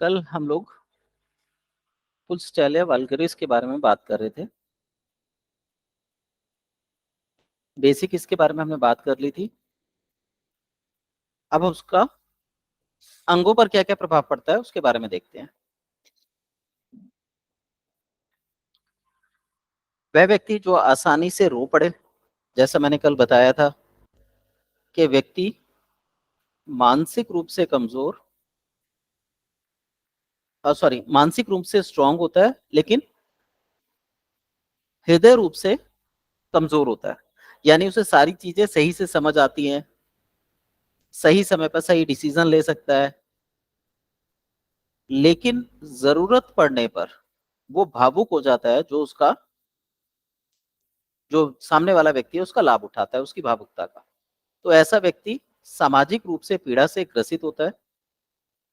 कल हम लोग पुल्सटैलिया वल्गरिस के बारे में बात कर रहे थे। बेसिक इसके बारे में हमने बात कर ली थी। अब उसका अंगों पर क्या क्या प्रभाव पड़ता है उसके बारे में देखते हैं। वह व्यक्ति जो आसानी से रो पड़े, जैसा मैंने कल बताया था कि व्यक्ति मानसिक रूप से कमजोर मानसिक रूप से स्ट्रांग होता है लेकिन हृदय रूप से कमजोर होता है। यानी उसे सारी चीजें सही से समझ आती हैं, सही समय पर सही डिसीजन ले सकता है, लेकिन जरूरत पड़ने पर वो भावुक हो जाता है। जो सामने वाला व्यक्ति है उसका लाभ उठाता है, उसकी भावुकता का। तो ऐसा व्यक्ति सामाजिक रूप से पीड़ा से ग्रसित होता है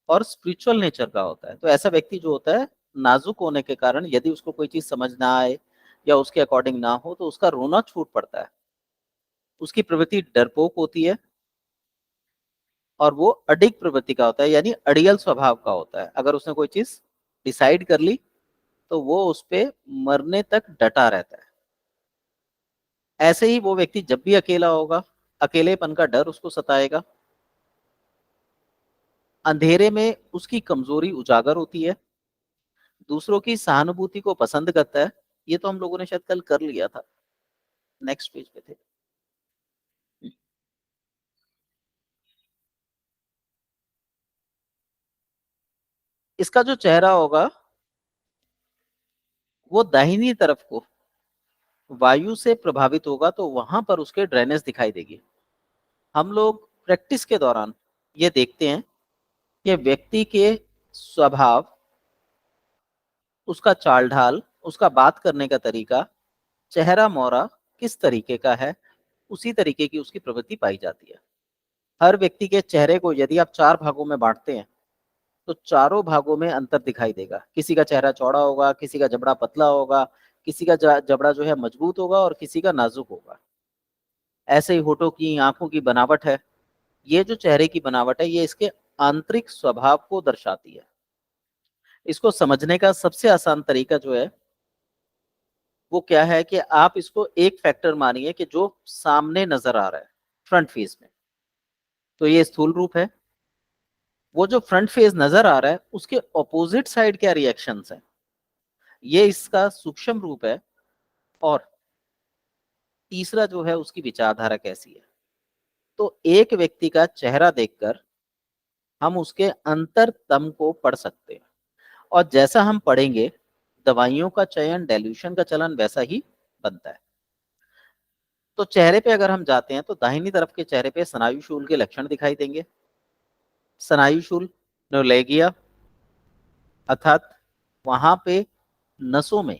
और स्पिरिचुअल नेचर का होता है। तो ऐसा व्यक्ति जो होता है, नाजुक होने के कारण यदि उसको कोई चीज समझ ना आए या उसके अकॉर्डिंग ना हो तो उसका रोना छूट पड़ता है। उसकी प्रवृत्ति डरपोक होती है और वो अडिग प्रवृत्ति का होता है, यानी अड़ियल स्वभाव का होता है। अगर उसने कोई चीज डिसाइड कर ली तो वो उस पे मरने तक डटा रहता है। ऐसे ही वो व्यक्ति जब भी अकेला होगा, अकेलेपन का डर उसको सताएगा। अंधेरे में उसकी कमजोरी उजागर होती है। दूसरों की सहानुभूति को पसंद करता है। ये तो हम लोगों ने शायद कल कर लिया था, नेक्स्ट पेज पे थे। इसका जो चेहरा होगा वो दाहिनी तरफ को वायु से प्रभावित होगा, तो वहां पर उसके ड्रेनेज दिखाई देगी। हम लोग प्रैक्टिस के दौरान ये देखते हैं कि व्यक्ति के स्वभाव, उसका चाल ढाल, उसका बात करने का तरीका, चेहरा मोहरा किस तरीके का है, उसी तरीके की उसकी प्रवृत्ति पाई जाती है। हर व्यक्ति के चेहरे को यदि आप 4 भागों में बांटते हैं तो चारों भागों में अंतर दिखाई देगा। किसी का चेहरा चौड़ा होगा, किसी का जबड़ा पतला होगा, किसी का जबड़ा जो है मजबूत होगा और किसी का नाजुक होगा। ऐसे ही होठों की, आंखों की बनावट है। ये जो चेहरे की बनावट है ये इसके आंतरिक स्वभाव को दर्शाती है। इसको समझने का सबसे आसान तरीका जो है वो क्या है कि आप इसको एक फैक्टर मानिए कि जो सामने नजर आ रहा है फ्रंट फेस में, तो ये स्थूल रूप है। वो जो फ्रंट फेस नजर आ रहा है उसके ऑपोजिट साइड क्या रिएक्शंस हैं, ये इसका सूक्ष्म रूप है। और तीसरा जो है उसकी विचारधारा कैसी है। तो एक व्यक्ति का चेहरा देखकर हम उसके अंतरतम को पढ़ सकते हैं। और जैसा हम पढ़ेंगे दवाइयों का चयन, डेल्यूशन का चलन वैसा ही बनता है। तो चेहरे पे अगर हम जाते हैं तो दाहिनी तरफ के चेहरे पे स्नायुशूल के लक्षण दिखाई देंगे। स्नायुशूल न्यूलेगिया, अर्थात वहां पे नसों में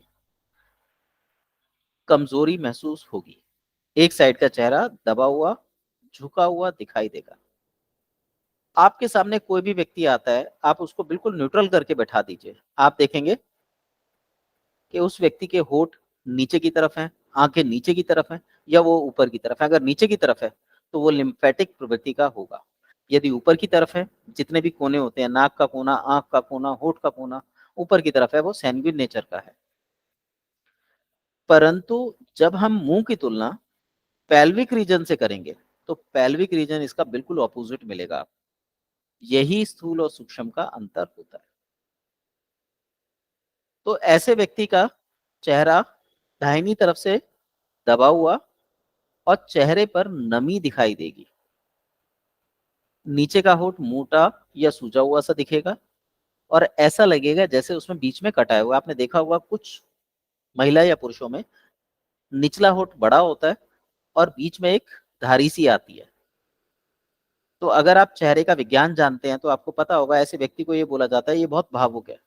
कमजोरी महसूस होगी। एक साइड का चेहरा दबा हुआ, झुका हुआ दिखाई देगा। आपके सामने कोई भी व्यक्ति आता है, आप उसको बिल्कुल न्यूट्रल करके बैठा दीजिए, आप देखेंगे कि उस व्यक्ति के होठ नीचे की तरफ हैं, आंखें नीचे की तरफ हैं या वो ऊपर की तरफ है। अगर नीचे की तरफ है तो वो लिम्फेटिक प्रवृत्ति का होगा। यदि ऊपर की तरफ है, जितने भी कोने होते हैं, नाक का कोना, आंख का कोना, होठ का कोना ऊपर की तरफ है, वो सैंग्विन नेचर का है। परंतु जब हम मुंह की तुलना पेल्विक रीजन से करेंगे तो पेल्विक रीजन इसका बिल्कुल ऑपोजिट मिलेगा। यही स्थूल और सूक्ष्म का अंतर होता है। तो ऐसे व्यक्ति का चेहरा दाहिनी तरफ से दबा हुआ और चेहरे पर नमी दिखाई देगी। नीचे का होठ मोटा या सूजा हुआ सा दिखेगा और ऐसा लगेगा जैसे उसमें बीच में कटा हुआ। आपने देखा होगा कुछ महिला या पुरुषों में निचला होठ बड़ा होता है और बीच में एक धारी सी आती है। तो अगर आप चेहरे का विज्ञान जानते हैं तो आपको पता होगा ऐसे व्यक्ति को ये बोला जाता है ये बहुत भावुक है।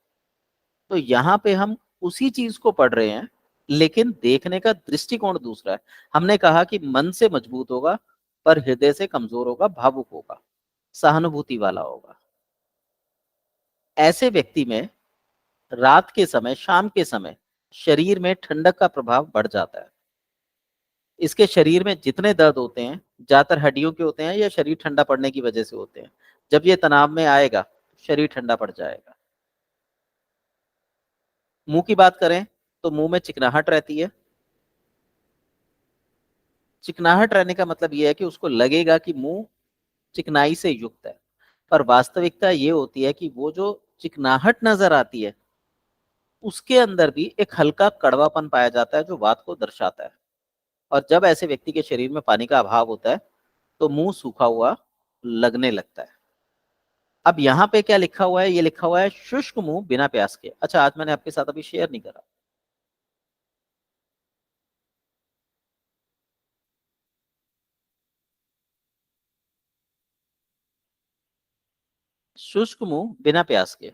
तो यहाँ पे हम उसी चीज को पढ़ रहे हैं लेकिन देखने का दृष्टिकोण दूसरा है। हमने कहा कि मन से मजबूत होगा पर हृदय से कमजोर होगा, भावुक होगा, सहानुभूति वाला होगा। ऐसे व्यक्ति में रात के समय, शाम के समय शरीर में ठंडक का प्रभाव बढ़ जाता है। इसके शरीर में जितने दर्द होते हैं ज्यादातर हड्डियों के होते हैं या शरीर ठंडा पड़ने की वजह से होते हैं। जब ये तनाव में आएगा शरीर ठंडा पड़ जाएगा। मुंह की बात करें तो मुंह में चिकनाहट रहती है। चिकनाहट रहने का मतलब यह है कि उसको लगेगा कि मुंह चिकनाई से युक्त है, पर वास्तविकता ये होती है कि वो जो चिकनाहट नजर आती है उसके अंदर भी एक हल्का कड़वापन पाया जाता है जो वात को दर्शाता है। और जब ऐसे व्यक्ति के शरीर में पानी का अभाव होता है तो मुंह सूखा हुआ लगने लगता है। अब यहाँ पे क्या लिखा हुआ है, ये लिखा हुआ है शुष्क मुंह बिना प्यास के। अच्छा, आज मैंने आपके साथ अभी शेयर नहीं करा। शुष्क मुंह बिना प्यास के,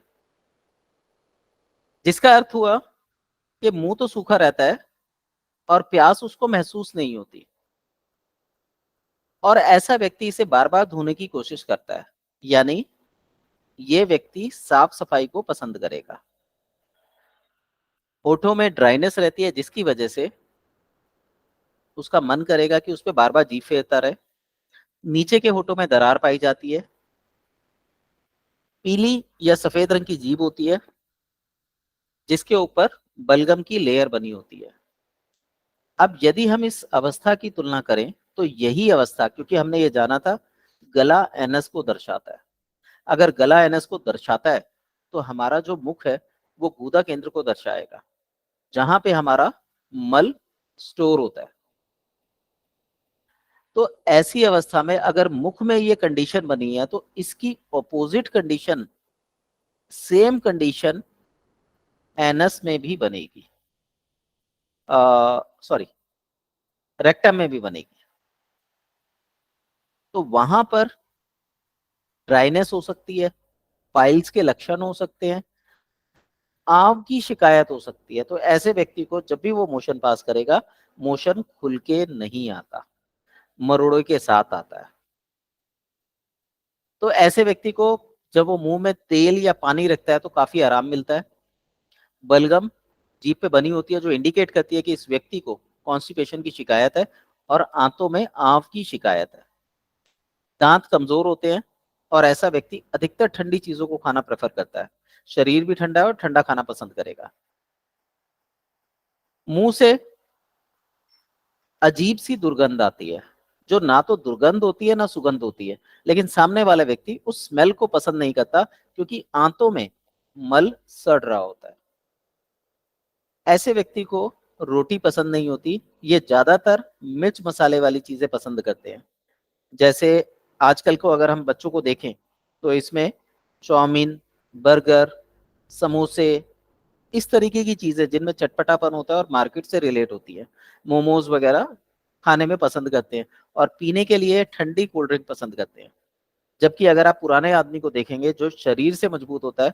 जिसका अर्थ हुआ कि मुंह तो सूखा रहता है और प्यास उसको महसूस नहीं होती, और ऐसा व्यक्ति इसे बार बार धोने की कोशिश करता है। यानी ये व्यक्ति साफ सफाई को पसंद करेगा। होठों में ड्राइनेस रहती है जिसकी वजह से उसका मन करेगा कि उस पर बार बार जीभ फेरता रहे। नीचे के होठों में दरार पाई जाती है। पीली या सफेद रंग की जीभ होती है जिसके ऊपर बलगम की लेयर बनी होती है। अब यदि हम इस अवस्था की तुलना करें तो यही अवस्था, क्योंकि हमने ये जाना था गला एनस को दर्शाता है, अगर गला एनस को दर्शाता है तो हमारा जो मुख है वो गुदा केंद्र को दर्शाएगा जहां पे हमारा मल स्टोर होता है। तो ऐसी अवस्था में अगर मुख में ये कंडीशन बनी है तो इसकी opposite condition, same condition anus में भी बनेगी, सॉरी रेक्टम में भी बनेगी। तो वहां पर ड्राइनेस हो सकती है, पाइल्स के लक्षण हो सकते हैं, आंव की शिकायत हो सकती है। तो ऐसे व्यक्ति को जब भी वो मोशन पास करेगा, मोशन खुल के नहीं आता, मरोड़े के साथ आता है। तो ऐसे व्यक्ति को जब वो मुंह में तेल या पानी रखता है तो काफी आराम मिलता है। बलगम जीभ पे बनी होती है जो इंडिकेट करती है कि इस व्यक्ति को कॉन्स्टिपेशन की शिकायत है और आंतों में आंव की शिकायत है। दांत कमजोर होते हैं और ऐसा व्यक्ति अधिकतर ठंडी चीजों को खाना प्रेफर करता है। शरीर भी ठंडा है और ठंडा खाना पसंद करेगा। मुंह से अजीब सी दुर्गंध आती है जो ना तो दुर्गंध होती है ना सुगंध होती है, लेकिन सामने वाला व्यक्ति उस स्मेल को पसंद नहीं करता क्योंकि आंतों में मल सड़ रहा होता है। ऐसे व्यक्ति को रोटी पसंद नहीं होती। ये ज्यादातर मिर्च मसाले वाली चीजें पसंद करते हैं। जैसे आजकल को अगर हम बच्चों को देखें तो इसमें चाउमीन, बर्गर, समोसे, इस तरीके की चीजें जिनमें चटपटापन होता है और मार्केट से रिलेट होती है, मोमोज वगैरह खाने में पसंद करते हैं। और पीने के लिए ठंडी कोल्ड ड्रिंक पसंद करते हैं। जबकि अगर आप पुराने आदमी को देखेंगे जो शरीर से मजबूत होता है,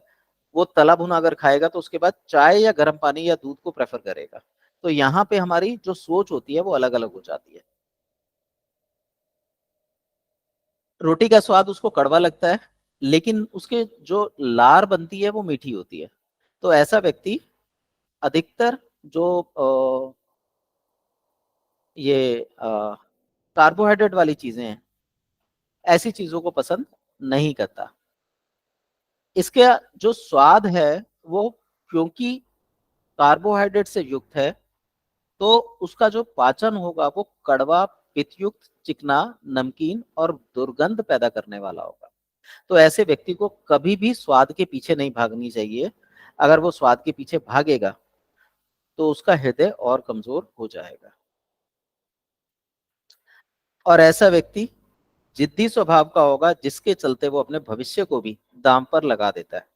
वो तला भुना अगर खाएगा तो उसके बाद चाय या गर्म पानी या दूध को प्रेफर करेगा। तो यहाँ पे हमारी जो सोच होती है वो अलग अलग हो जाती है। रोटी का स्वाद उसको कड़वा लगता है, लेकिन उसके जो लार बनती है वो मीठी होती है। तो ऐसा व्यक्ति अधिकतर जो ये कार्बोहाइड्रेट वाली चीजें हैं, ऐसी चीजों को पसंद नहीं करता। इसके जो स्वाद है वो, क्योंकि कार्बोहाइड्रेट से युक्त है, तो उसका जो पाचन होगा वो कड़वा, पित्तयुक्त, चिकना, नमकीन और दुर्गंध पैदा करने वाला होगा। तो ऐसे व्यक्ति को कभी भी स्वाद के पीछे नहीं भागनी चाहिए। अगर वो स्वाद के पीछे भागेगा तो उसका हृदय और कमजोर हो जाएगा। और ऐसा व्यक्ति जिद्दी स्वभाव का होगा जिसके चलते वो अपने भविष्य को भी दांव पर लगा देता है।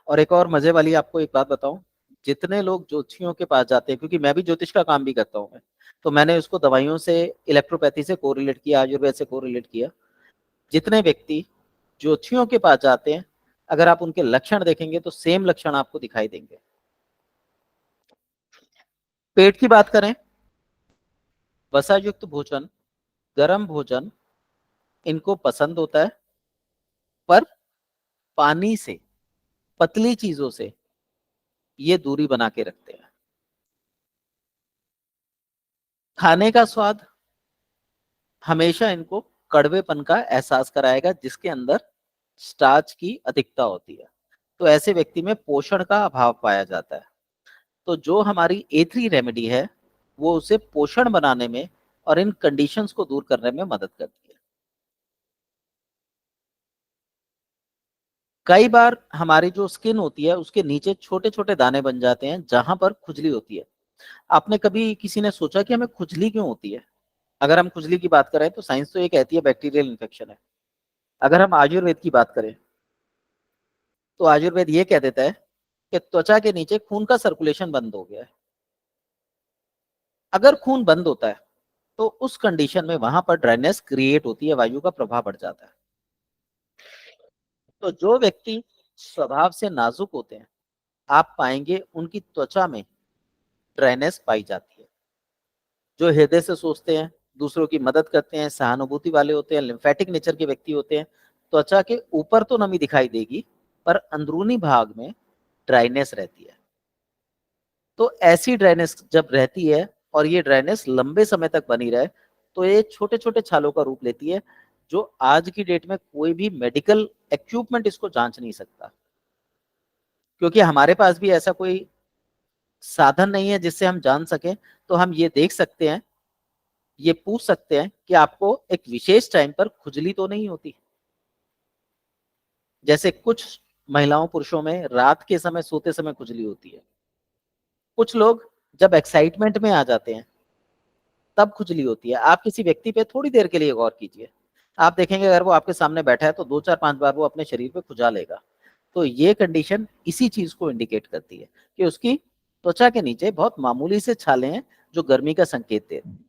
और एक और मजे वाली आपको एक बात बताऊं, जितने लोग ज्योतिषियों के पास जाते हैं, क्योंकि मैं भी ज्योतिष का काम भी करता हूं मैं, तो मैंने उसको दवाइयों से, इलेक्ट्रोपैथी से कोरिलेट किया, आयुर्वेद से कोरिलेट किया। जितने व्यक्ति ज्योतिषियों के पास जाते हैं, अगर आप उनके लक्षण देखेंगे तो सेम लक्षण आपको दिखाई देंगे। पेट की बात करें, वसा युक्त भोजन, गर्म भोजन इनको पसंद होता है, पर पानी से, पतली चीजों से ये दूरी बना के रखते हैं। खाने का स्वाद हमेशा इनको कड़वेपन का एहसास कराएगा जिसके अंदर स्टार्च की अधिकता होती है। तो ऐसे व्यक्ति में पोषण का अभाव पाया जाता है। तो जो हमारी A3 रेमेडी है वो उसे पोषण बनाने में और इन कंडीशंस को दूर करने में मदद करती है। कई बार हमारी जो स्किन होती है उसके नीचे छोटे-छोटे दाने बन जाते हैं जहाँ पर खुजली होती है। आपने कभी किसी ने सोचा कि हमें खुजली क्यों होती है? अगर हम खुजली की बात करें तो साइंस तो ये कहती है बैक्टीरियल इन्फेक्शन है। अगर हम आयुर्वेद की बात करें तो आयुर्वेद ये कह देता है कि त्वचा के नीचे खून का सर्कुलेशन बंद हो गया है। अगर खून बंद होता है तो उस कंडीशन में वहां पर ड्राइनेस क्रिएट होती है, वायु का प्रभाव बढ़ जाता है। तो जो व्यक्ति स्वभाव से नाजुक होते हैं, आप पाएंगे उनकी त्वचा में ड्राइनेस पाई जाती है। जो हृदय से सोचते हैं, दूसरों की मदद करते हैं, सहानुभूति वाले होते हैं, लिम्फेटिक नेचर के व्यक्ति होते हैं, त्वचा के ऊपर तो नमी दिखाई देगी पर अंदरूनी भाग में ड्राइनेस रहती है। तो ऐसी ड्राइनेस जब रहती है और ये ड्राइनेस लंबे समय तक बनी रहे तो ये छोटे छोटे छालों का रूप लेती है, जो आज की डेट में कोई भी मेडिकल इक्विपमेंट इसको जांच नहीं सकता, क्योंकि हमारे पास भी ऐसा कोई साधन नहीं है जिससे हम जान सकें। तो हम ये देख सकते हैं, ये पूछ सकते हैं कि आपको एक विशेष टाइम पर खुजली तो नहीं होती। जैसे कुछ महिलाओं पुरुषों में रात के समय सोते समय खुजली होती है। कुछ लोग जब एक्साइटमेंट में आ जाते हैं तब खुजली होती है। आप किसी व्यक्ति पे थोड़ी देर के लिए गौर कीजिए, आप देखेंगे अगर वो आपके सामने बैठा है तो 2 4 5 बार वो अपने शरीर पे खुजा लेगा। तो ये कंडीशन इसी चीज को इंडिकेट करती है कि उसकी त्वचा के नीचे बहुत मामूली से छाले हैं जो गर्मी का संकेत दे रहे हैं।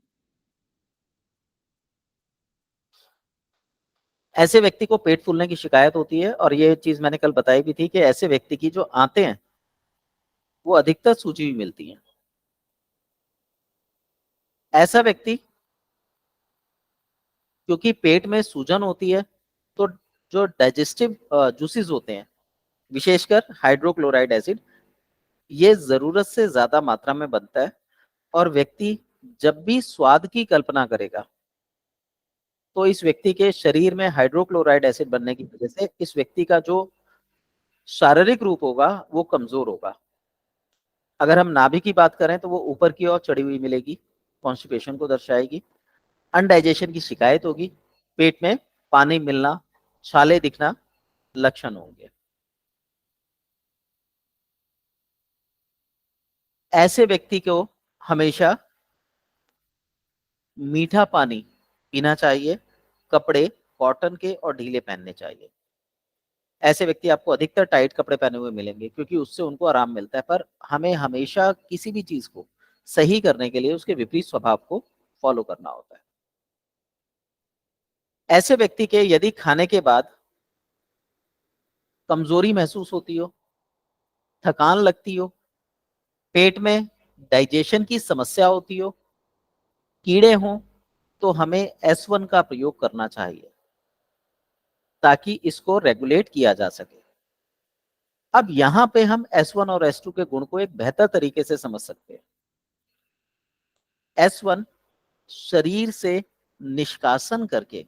ऐसे व्यक्ति को पेट फूलने की शिकायत होती है, और ये चीज मैंने कल बताई भी थी कि ऐसे व्यक्ति की जो आंतें हैं वो अधिकतर सूजी हुई मिलती हैं। ऐसा व्यक्ति, क्योंकि पेट में सूजन होती है, तो जो डाइजेस्टिव जूसेस होते हैं, विशेषकर हाइड्रोक्लोराइड एसिड, ये जरूरत से ज्यादा मात्रा में बनता है। और व्यक्ति जब भी स्वाद की कल्पना करेगा तो इस व्यक्ति के शरीर में हाइड्रोक्लोराइड एसिड बनने की वजह से इस व्यक्ति का जो शारीरिक रूप होगा वो कमजोर होगा। अगर हम नाभि की बात करें तो वो ऊपर की ओर चढ़ी हुई मिलेगी, कॉन्स्टिपेशन को दर्शाएगी। अनडाइजेशन की शिकायत होगी, पेट में पानी मिलना, छाले दिखना लक्षण होंगे। ऐसे व्यक्ति को हमेशा मीठा पानी पीना चाहिए, कपड़े कॉटन के और ढीले पहनने चाहिए। ऐसे व्यक्ति आपको अधिकतर टाइट कपड़े पहने हुए मिलेंगे क्योंकि उससे उनको आराम मिलता है, पर हमें हमेशा किसी भी चीज को सही करने के लिए उसके विपरीत स्वभाव को फॉलो करना होता है। ऐसे व्यक्ति के यदि खाने के बाद कमजोरी महसूस होती हो, थकान लगती हो, पेट में डाइजेशन की समस्या होती हो, कीड़े हों, तो हमें S1 का प्रयोग करना चाहिए ताकि इसको रेगुलेट किया जा सके। अब यहां पे हम S1 और S2 के गुण को एक बेहतर तरीके से समझ सकते हैं। S1 शरीर से निष्कासन करके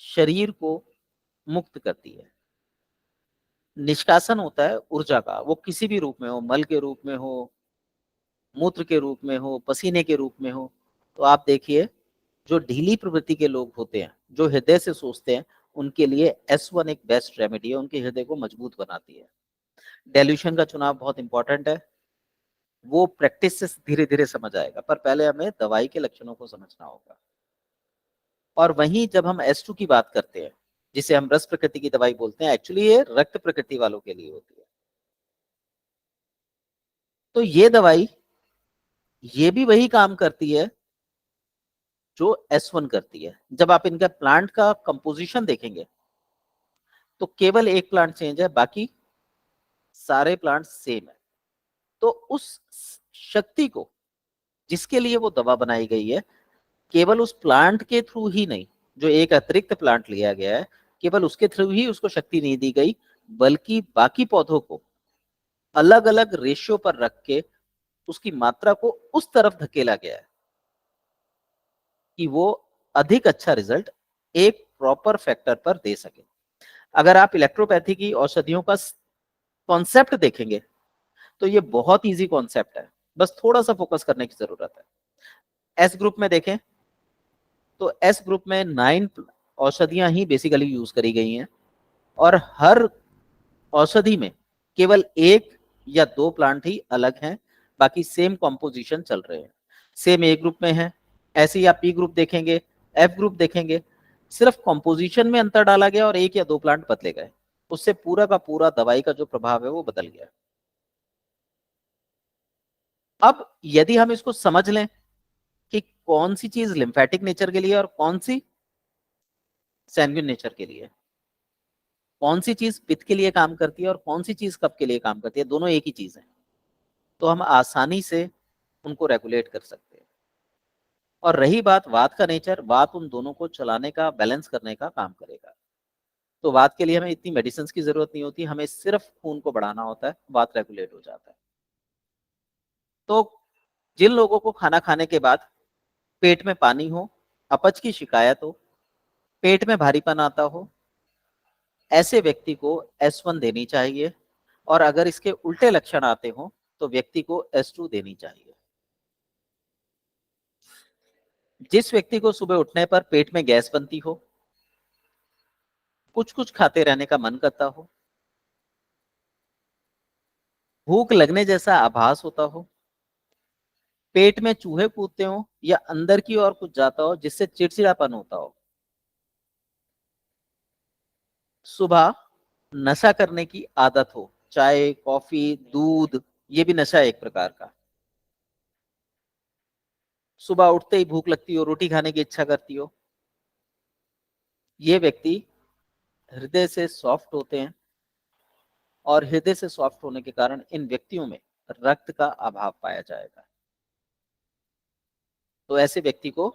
शरीर को मुक्त करती है। निष्कासन होता है ऊर्जा का, वो किसी भी रूप में हो, मल के रूप में हो, मूत्र के रूप में हो, पसीने के रूप में हो। तो आप देखिए, जो ढीली प्रवृत्ति के लोग होते हैं, जो हृदय से सोचते हैं, उनके लिए S1 एक बेस्ट रेमेडी है, उनके हृदय को मजबूत बनाती है। डेल्यूशन का चुनाव बहुत इंपॉर्टेंट है, वो प्रैक्टिस से धीरे धीरे समझ आएगा, पर पहले हमें दवाई के लक्षणों को समझना होगा। और वहीं जब हम S2 की बात करते हैं, जिसे हम रस प्रकृति की दवाई बोलते हैं, एक्चुअली ये रक्त प्रकृति वालों के लिए होती है। तो ये दवाई ये भी वही काम करती है जो S1 करती है। जब आप इनका प्लांट का कंपोजिशन देखेंगे तो केवल एक प्लांट चेंज है, बाकी सारे प्लांट सेम है। तो उस शक्ति को, जिसके लिए वो दवा बनाई गई है, केवल उस प्लांट के थ्रू ही नहीं, जो एक अतिरिक्त प्लांट लिया गया है, केवल उसके थ्रू ही उसको शक्ति नहीं दी गई, बल्कि बाकी पौधों को अलग अलग रेशियो पर रख के उसकी मात्रा को उस तरफ धकेला गया है कि वो अधिक अच्छा रिजल्ट एक प्रॉपर फैक्टर पर दे सके। अगर आप इलेक्ट्रोपैथी की औषधियों का कॉन्सेप्ट देखेंगे तो ये बहुत इजी कॉन्सेप्ट है, बस थोड़ा सा फोकस करने की जरूरत है। एस ग्रुप में देखें तो एस ग्रुप में 9 औषधियां ही बेसिकली यूज करी गई हैं, और हर औषधि में केवल 1 या 2 प्लांट ही अलग हैं, बाकी सेम कॉम्पोजिशन चल रहे हैं, सेम ए ग्रुप में है। ऐसे ही आप पी ग्रुप देखेंगे, एफ ग्रुप देखेंगे, सिर्फ कॉम्पोजिशन में अंतर डाला गया और 1 या 2 प्लांट बदले गए, उससे पूरा का पूरा दवाई का जो प्रभाव है वो बदल गया। अब यदि हम इसको समझ लें कि कौन सी चीज लिम्फेटिक नेचर के लिए और कौन सी सैंग्विन नेचर के लिए, कौन सी चीज पित्त के लिए काम करती है और कौन सी चीज कफ के लिए काम करती है, दोनों एक ही चीज है, तो हम आसानी से उनको रेगुलेट कर सकते हैं। और रही बात वात का नेचर, वात उन दोनों को चलाने का, बैलेंस करने का काम करेगा। तो वात के लिए हमें इतनी मेडिसिन की जरूरत नहीं होती, हमें सिर्फ खून को बढ़ाना होता है, वात रेगुलेट हो जाता है। तो जिन लोगों को खाना खाने के बाद पेट में पानी हो, अपच की शिकायत हो, पेट में भारीपन आता हो, ऐसे व्यक्ति को S1 देनी चाहिए, और अगर इसके उल्टे लक्षण आते हो तो व्यक्ति को S2 देनी चाहिए। जिस व्यक्ति को सुबह उठने पर पेट में गैस बनती हो, कुछ कुछ खाते रहने का मन करता हो, भूख लगने जैसा आभास होता हो, पेट में चूहे कूदते हो या अंदर की ओर कुछ जाता हो जिससे चिड़चिड़ापन होता हो, सुबह नशा करने की आदत हो, चाय कॉफी दूध, ये भी नशा है एक प्रकार का, सुबह उठते ही भूख लगती हो, रोटी खाने की इच्छा करती हो, ये व्यक्ति हृदय से सॉफ्ट होते हैं, और हृदय से सॉफ्ट होने के कारण इन व्यक्तियों में रक्त का अभाव पाया जाएगा। तो ऐसे व्यक्ति को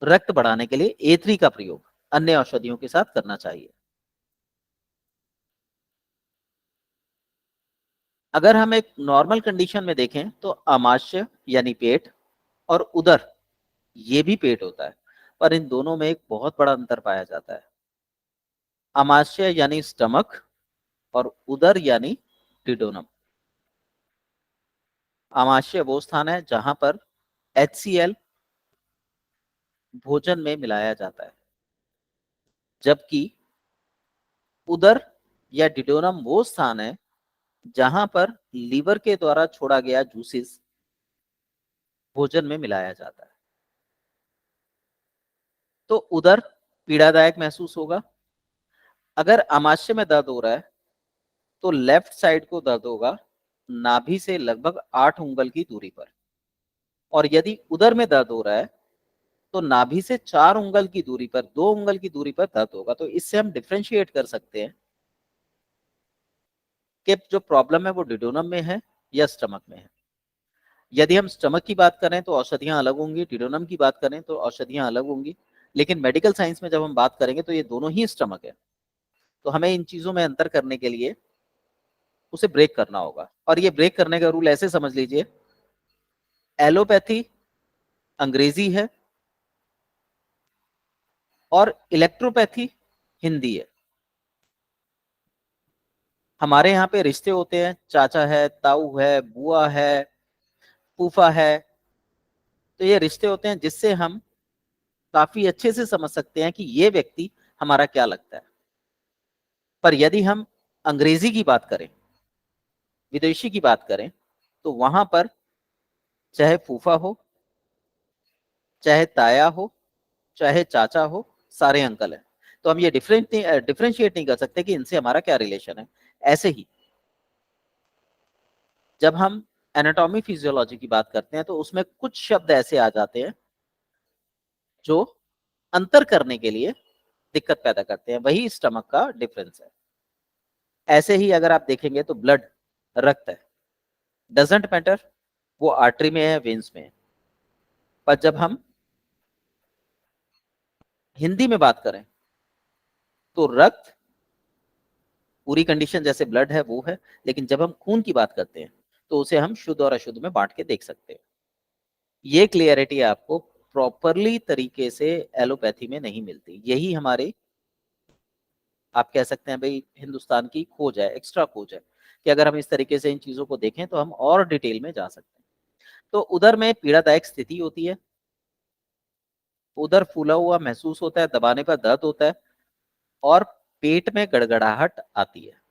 रक्त बढ़ाने के लिए A3 का प्रयोग अन्य औषधियों के साथ करना चाहिए। अगर हम एक नॉर्मल कंडीशन में देखें तो आमाशय यानी पेट और उदर, ये भी पेट होता है, पर इन दोनों में एक बहुत बड़ा अंतर पाया जाता है। आमाशय यानी स्टमक और उदर यानी डिडोनम। आमाशय वो स्थान है जहां पर HCl भोजन में मिलाया जाता है, जबकि उदर या डिडोनम वो स्थान है जहां पर लीवर के द्वारा छोड़ा गया जूसेस भोजन में मिलाया जाता है। तो उदर पीड़ादायक महसूस होगा। अगर आमाशय में दर्द हो रहा है तो लेफ्ट साइड को दर्द होगा, नाभि से लगभग 8 उंगल की दूरी पर, और यदि उदर में दर्द हो रहा है तो नाभि से 4 उंगल की दूरी पर, 2 उंगल की दूरी पर दर्द होगा। तो इससे हम डिफ्रेंशिएट कर सकते हैं कि जो प्रॉब्लम है वो डिडोनम में है या स्टमक में है। यदि हम स्टमक की बात करें तो औषधियां अलग होंगी, डिडोनम की बात करें तो औषधियां अलग होंगी, लेकिन मेडिकल साइंस में जब हम बात करेंगे तो ये दोनों ही स्टमक है। तो हमें इन चीजों में अंतर करने के लिए उसे ब्रेक करना होगा, और ये ब्रेक करने का रूल ऐसे समझ लीजिए, एलोपैथी अंग्रेजी है और इलेक्ट्रोपैथी हिंदी है। हमारे यहाँ पे रिश्ते होते हैं, चाचा है, ताऊ है, बुआ है, फूफा है, तो ये रिश्ते होते हैं जिससे हम काफी अच्छे से समझ सकते हैं कि ये व्यक्ति हमारा क्या लगता है। पर यदि हम अंग्रेजी की बात करें, विदेशी की बात करें, तो वहां पर चाहे फूफा हो, चाहे ताया हो, चाहे चाचा हो, सारे अंकल हैं। तो हम ये डिफरेंशिएट नहीं कर सकते कि इनसे हमारा क्या रिलेशन है। ऐसे ही जब हम एनाटॉमी फिजियोलॉजी की बात करते हैं तो उसमें कुछ शब्द ऐसे आ जाते हैं जो अंतर करने के लिए दिक्कत पैदा करते हैं, वही स्टमक का डिफरेंस है। ऐसे ही अगर आप देखेंगे तो ब्लड, रक्त है, डजेंट मैटर वो आर्टरी में है, वेन्स में है। पर जब हम हिंदी में बात करें तो रक्त पूरी कंडीशन जैसे ब्लड है वो है, लेकिन जब हम खून की बात करते हैं तो उसे हम शुद्ध और अशुद्ध में बांट के देख सकते हैं। ये क्लियरिटी आपको प्रॉपरली तरीके से एलोपैथी में नहीं मिलती। यही हमारे, आप कह सकते हैं भाई, हिंदुस्तान की खोज है, एक्स्ट्रा खोज है, कि अगर हम इस तरीके से इन चीजों को देखें तो हम और डिटेल में जा सकते हैं। तो उदर में पीड़ादायक स्थिति होती है, उदर फूला हुआ महसूस होता है, दबाने पर दर्द होता है और पेट में गड़गड़ाहट आती है।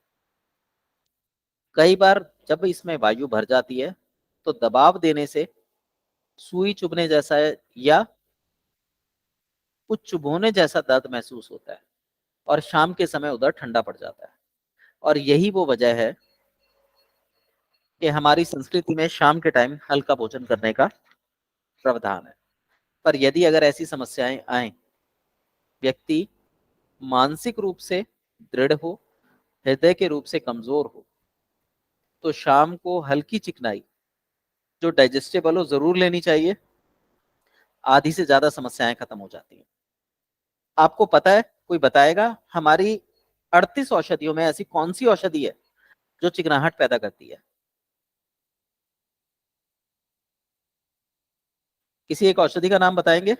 कई बार जब इसमें वायु भर जाती है तो दबाव देने से सुई चुभने जैसा या कुछ चुभोने जैसा दर्द महसूस होता है और शाम के समय उधर ठंडा पड़ जाता है। और यही वो वजह है कि हमारी संस्कृति में शाम के टाइम हल्का भोजन करने का प्रावधान है। पर यदि अगर ऐसी समस्याएं आए, व्यक्ति मानसिक रूप से दृढ़ हो, हृदय के रूप से कमजोर हो, तो शाम को हल्की चिकनाई जो डाइजेस्टेबल हो जरूर लेनी चाहिए। आधी से ज्यादा समस्याएं खत्म हो जाती हैं। आपको पता है, कोई बताएगा हमारी 38 औषधियों में ऐसी कौन सी औषधि है जो चिकनाहट पैदा करती है? किसी एक औषधि का नाम बताएंगे?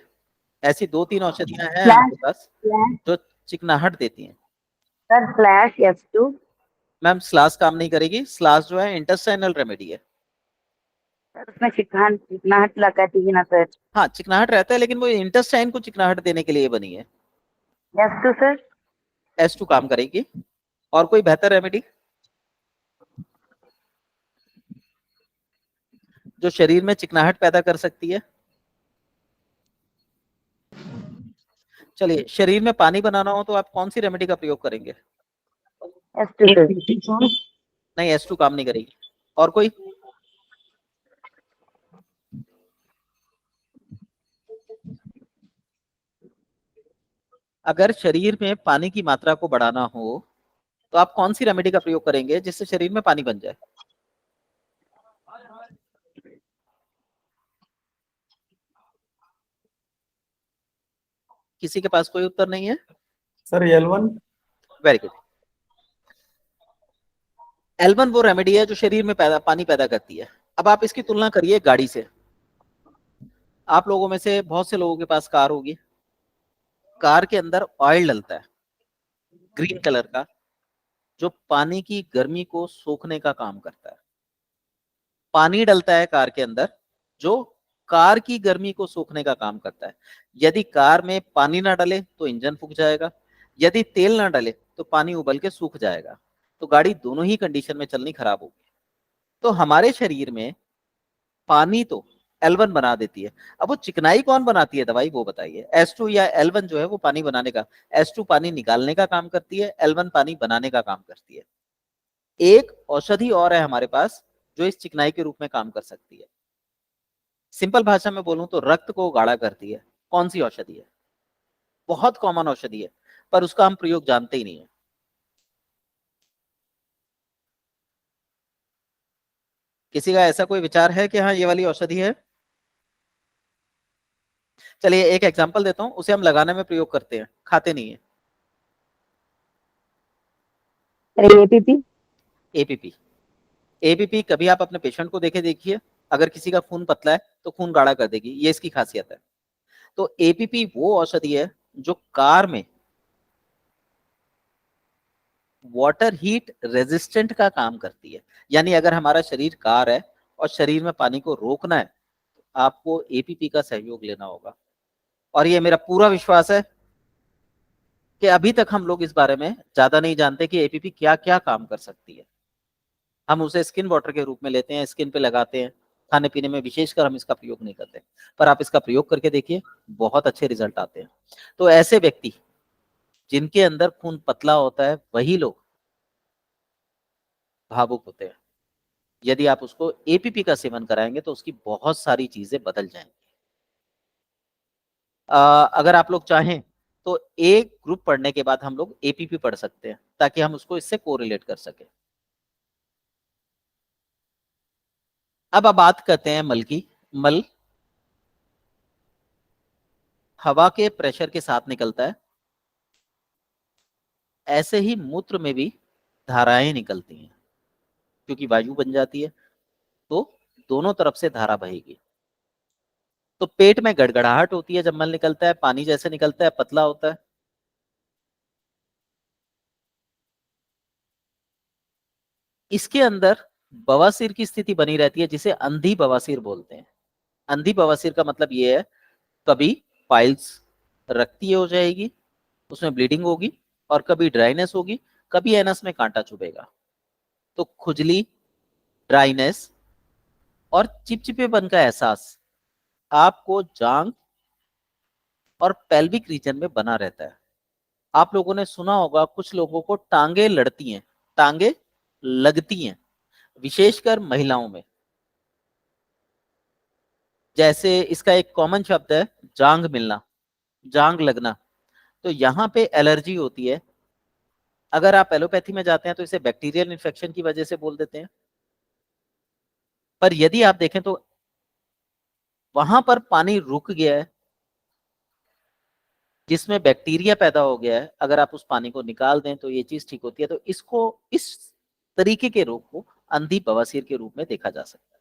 ऐसी 2-3 औषधियां हैं फ्लैश हमारे पास फ्लैश जो चिकनाहट देती हैं। Sir, flash F2। Ma'am slash काम नहीं करेगी। स्लास जो है इंटेस्टाइनल रेमेडी है। सर उसमें चिकनाहट लगाती है ना सर। हाँ चिकनाहट रहता है, लेकिन वो इंटेस्टाइन को चिकनाहट देने के लिए बनी है। F2 sir. S2 काम करेगी। और कोई बेहतर रेमेडी जो शरीर में चिकनाहट पैदा कर सकती है? चलिए, शरीर में पानी बनाना हो तो आप कौन सी रेमेडी का प्रयोग करेंगे? F2 sir. नहीं, S2 काम नहीं करेगी। और कोई? अगर शरीर में पानी की मात्रा को बढ़ाना हो तो आप कौन सी रेमेडी का प्रयोग करेंगे जिससे शरीर में पानी बन जाए? किसी के पास कोई उत्तर नहीं है? Sir L1। Very good. L1 वो रेमेडी है जो शरीर में पानी पैदा करती है। अब आप इसकी तुलना करिए गाड़ी से। आप लोगों में से बहुत से लोगों के पास कार होगी। कार के अंदर ऑयल डलता है ग्रीन कलर का, जो पानी की गर्मी को सोखने का काम करता है। पानी डलता है कार के अंदर जो कार की गर्मी को सोखने का काम करता है। यदि कार में पानी ना डले तो इंजन फूक जाएगा, यदि तेल ना डले तो पानी उबल के सूख जाएगा। तो गाड़ी दोनों ही कंडीशन में चलनी खराब होगी। तो हमारे शरीर में पानी तो L1 बना देती है। अब वो चिकनाई कौन बनाती है दवाई, वो बताइए। S2 या L1 जो है वो पानी बनाने का, S2 पानी निकालने का काम करती है, L1 पानी बनाने का काम करती है। एक औषधि और है हमारे पास जो इस चिकनाई के रूप में काम कर सकती है। सिंपल भाषा में बोलूं तो रक्त को गाढ़ा करती है। कौन सी औषधि है? बहुत कॉमन औषधि है, पर उसका हम प्रयोग जानते ही नहीं है। किसी का ऐसा कोई विचार है कि हाँ ये वाली औषधि है? चलिए एक एग्जांपल देता हूं, उसे हम लगाने में प्रयोग करते हैं, खाते नहीं है। APP। एपीपी। एपीपी कभी आप अपने पेशेंट को देखे देखिए, अगर किसी का खून पतला है तो खून गाढ़ा कर देगी, ये इसकी खासियत है। तो एपीपी वो औषधि है जो कार में वाटर हीट रेजिस्टेंट का काम करती है। यानी अगर हमारा शरीर कार है और शरीर में पानी को रोकना है तो आपको एपीपी का सहयोग लेना होगा। और ये मेरा पूरा विश्वास है कि अभी तक हम लोग इस बारे में ज्यादा नहीं जानते कि एपीपी क्या क्या काम कर सकती है। हम उसे स्किन वाटर के रूप में लेते हैं, स्किन पे लगाते हैं, खाने पीने में विशेषकर हम इसका प्रयोग नहीं करते। पर आप इसका प्रयोग करके देखिए, बहुत अच्छे रिजल्ट आते हैं। तो ऐसे व्यक्ति जिनके अंदर खून पतला होता है वही लोग भावुक होते हैं। यदि आप उसको एपीपी का सेवन कराएंगे तो उसकी बहुत सारी चीजें बदल जाएंगी। अगर आप लोग चाहें तो एक ग्रुप पढ़ने के बाद हम लोग एपीपी पढ़ सकते हैं ताकि हम उसको इससे कोरिलेट कर सके। अब आप बात करते हैं मल की। मल हवा के प्रेशर के साथ निकलता है। ऐसे ही मूत्र में भी धाराएं निकलती हैं, क्योंकि वायु बन जाती है तो दोनों तरफ से धारा बहेगी। तो पेट में गड़गड़ाहट होती है जब मल निकलता है, पानी जैसे निकलता है, पतला होता है। इसके अंदर बवासीर की स्थिति बनी रहती है, जिसे अंधी बवासीर बोलते हैं। अंधी बवासीर का मतलब ये है, कभी पाइल्स रक्तीय हो जाएगी, उसमें ब्लीडिंग होगी, और कभी ड्राइनेस होगी, कभी एनस में कांटा चुभेगा। तो खुजली, ड्राइनेस और चिपचिपेपन का एहसास आपको जांग और पेल्विक रीजन में बना रहता है। आप लोगों ने सुना होगा कुछ लोगों को टांगे लड़ती हैं, टांगे लगती हैं, विशेषकर महिलाओं में। जैसे इसका एक कॉमन शब्द है जांग मिलना, जांग लगना। तो यहाँ पे एलर्जी होती है। अगर आप एलोपैथी में जाते हैं तो इसे बैक्टीरियल इन्फेक्शन की वजह से बोल देते हैं, पर यदि आप देखें तो वहां पर पानी रुक गया है जिसमें बैक्टीरिया पैदा हो गया है, अगर आप उस पानी को निकाल दें तो ये चीज ठीक होती है। तो इसको, इस तरीके के रोग को अंधी बवासीर के रूप में देखा जा सकता है।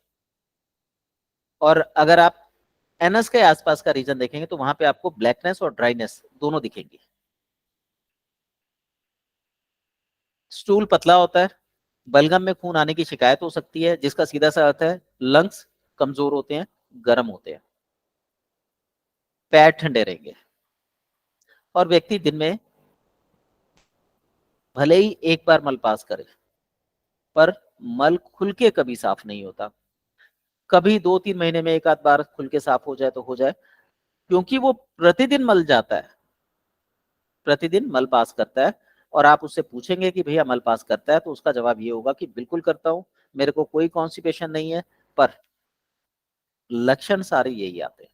और अगर आप एनस के आसपास का रीजन देखेंगे तो वहां पे आपको ब्लैकनेस और ड्राइनेस दोनों दिखेंगे। स्टूल पतला होता है, बलगम में खून आने की शिकायत हो सकती है, जिसका सीधा सा अर्थ है लंग्स कमजोर होते हैं, गर्म होते हैं। पैर ठंडे रहेंगे, और व्यक्ति दिन में भले ही एक बार मल पास करे, पर मल खुल के कभी साफ नहीं होता। कभी 2-3 महीने में एक आध बार खुल के साफ हो जाए तो हो जाए, क्योंकि वो प्रतिदिन मल जाता है, प्रतिदिन मल पास करता है। और आप उससे पूछेंगे कि भैया मल पास करता है, तो उसका जवाब ये होगा कि बिल्कुल करता हूं, मेरे को कोई कॉन्स्टिपेशन नहीं है। पर लक्षण सारे यही आते हैं।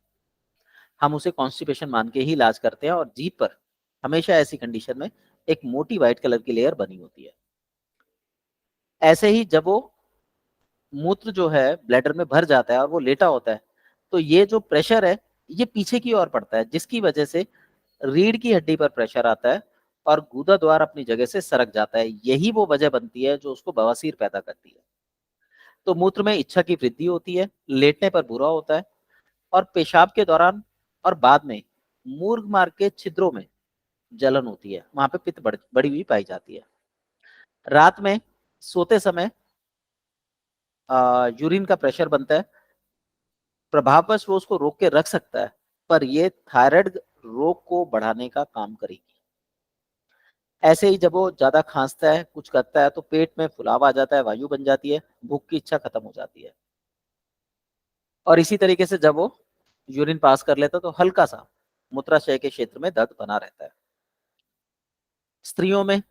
हम उसे कॉन्स्टिपेशन मान के ही इलाज करते हैं, और जीभ पर हमेशा ऐसी कंडीशन में एक मोटी व्हाइट कलर की लेयर बनी होती है। ऐसे ही जब वो मूत्र जो है ब्लैडर में भर जाता है और वो लेटा होता है, तो ये जो प्रेशर है ये पीछे की ओर पड़ता है, जिसकी वजह से रीढ़ की हड्डी पर प्रेशर आता है और गूदा द्वार अपनी जगह से सरक जाता है। यही वो वजह बनती है जो उसको बवासीर पैदा करती है। तो मूत्र में इच्छा की वृद्धि होती है, लेटने पर बुरा होता है, और पेशाब के दौरान और बाद में मूर्ग मार्ग के छिद्रों में जलन होती है, वहां पे पित्त बढ़ी हुई पाई जाती है। रात में सोते समय यूरिन का प्रेशर बनता है, प्रभाववश वो उसको रोक के रख सकता है, पर ये थायराइड रोग को बढ़ाने का काम करेगी। ऐसे ही जब वो ज्यादा खांसता है, कुछ करता है, तो पेट में फुलाव आ जाता है, वायु बन जाती है, भूख की इच्छा खत्म हो जाती है। और इसी तरीके से जब वो यूरिन पास कर लेता है तो हल्का सा मूत्राशय के क्षेत्र में दर्द बना रहता है। स्त्रियों में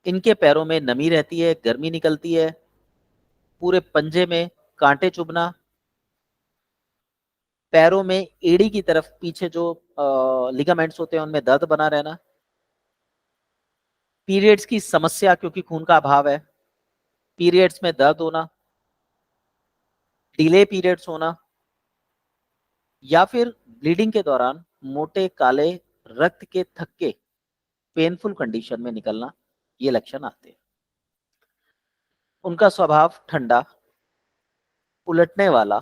इनके पैरों में नमी रहती है, गर्मी निकलती है, पूरे पंजे में कांटे चुभना, पैरों में एड़ी की तरफ पीछे जो लिगामेंट्स होते हैं उनमें दर्द बना रहना, पीरियड्स की समस्या क्योंकि खून का अभाव है, पीरियड्स में दर्द होना, डिले पीरियड्स होना, या फिर ब्लीडिंग के दौरान मोटे काले रक्त के थक्के पेनफुल कंडीशन में निकलना, ये लक्षण आते हैं। उनका स्वभाव ठंडा, उलटने वाला